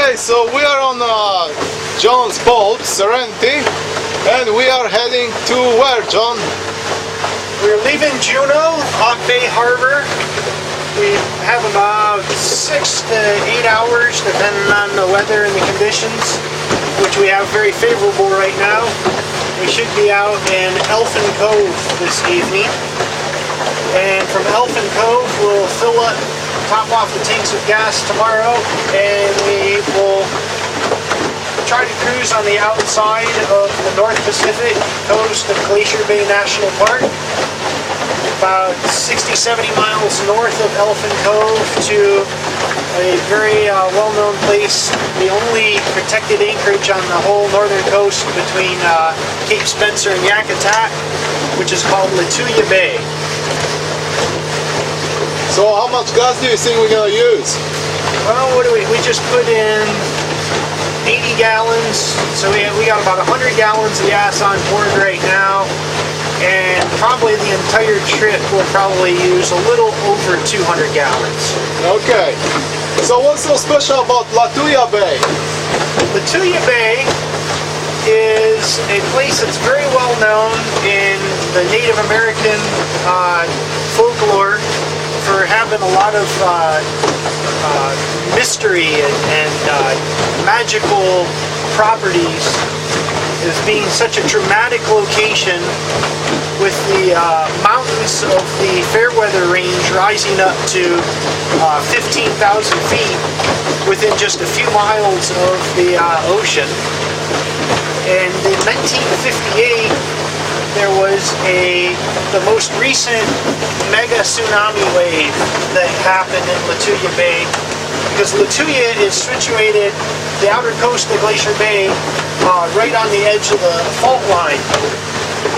Okay, so we are on John's boat, Serenity, and we are heading to where, John? We're leaving Juneau, Hawk Bay Harbor. We have about 6 to 8 hours, depending on the weather and the conditions, which we have very favorable right now. We should be out in Elfin Cove this evening. And from Elfin Cove, we'll top off the tanks of gas tomorrow, and we will try to cruise on the outside of the North Pacific coast of Glacier Bay National Park, about 60-70 miles north of Elfin Cove, to a very well-known place, the only protected anchorage on the whole northern coast between Cape Spencer and Yakutat, which is called Lituya Bay. So how much gas do you think we're going to use? Well, what do we just put in 80 gallons, so we got about 100 gallons of gas on board right now, and probably the entire trip will probably use a little over 200 gallons. Okay, so what's so special about Lituya Bay? Lituya Bay is a place that's very well known in the Native American folklore for having a lot of mystery and magical properties, as being such a dramatic location with the mountains of the Fairweather Range rising up to 15,000 feet within just a few miles of the ocean. And in 1958, there was the most recent mega tsunami wave that happened in Lituya Bay, because Lituya is situated, the outer coast of Glacier Bay, right on the edge of the fault line.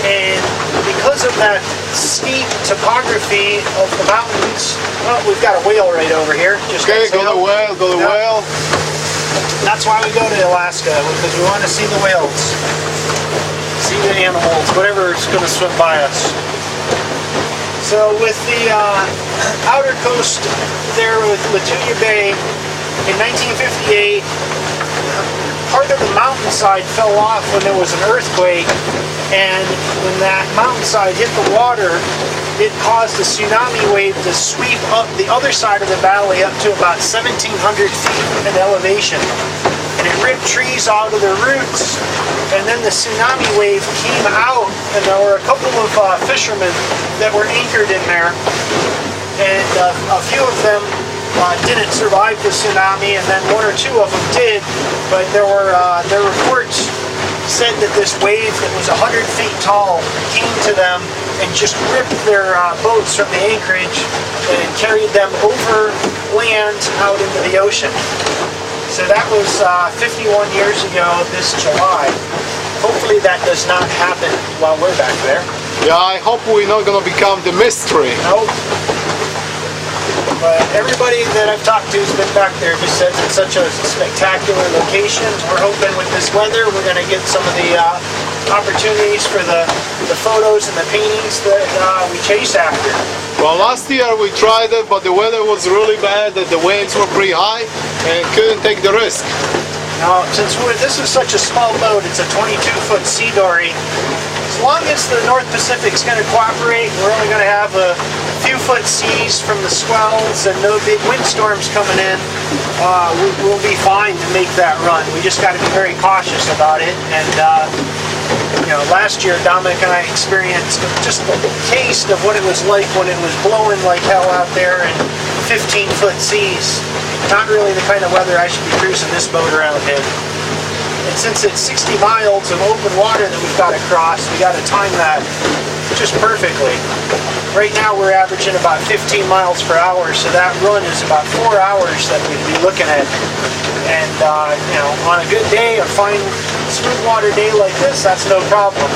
And because of that steep topography of the mountains, well, we've got a whale right over here. Okay, go the whale. That's why we go to Alaska, because we want to see the whales. See the animals, whatever is going to swim by us. So with the outer coast there with Lituya Bay, in 1958, part of the mountainside fell off when there was an earthquake, and when that mountainside hit the water, it caused a tsunami wave to sweep up the other side of the valley up to about 1,700 feet in elevation. And it ripped trees out of their roots, and then the tsunami wave came out, and there were a couple of fishermen that were anchored in there, and a few of them didn't survive the tsunami, and then one or two of them did, but their reports said that this wave that was 100 feet tall came to them and just ripped their boats from the anchorage and carried them over land out into the ocean. So that was 51 years ago this July. Hopefully that does not happen while we're back there. Yeah, I hope we're not going to become the mystery. Nope. But everybody that I've talked to who's been back there just says it's such a spectacular location. We're hoping with this weather we're going to get some of the opportunities for the photos and the paintings that we chase after. Well, last year we tried it, but the weather was really bad, and the waves were pretty high, and couldn't take the risk. Now, since this is such a small boat, it's a 22-foot sea dory. As long as the North Pacific's going to cooperate, we're only going to have a few foot seas from the swells and no big windstorms coming in, we'll be fine to make that run. We just got to be very cautious about it. And last year Dominik and I experienced just a taste of what it was like when it was blowing like hell out there and 15-foot seas. Not really the kind of weather I should be cruising this boat around in. And since it's 60 miles of open water that we've got to cross, we got to time that just perfectly. Right now we're averaging about 15 miles per hour, so that run is about 4 hours that we'd be looking at. And on a good day, a fine smooth water day like this, that's no problem.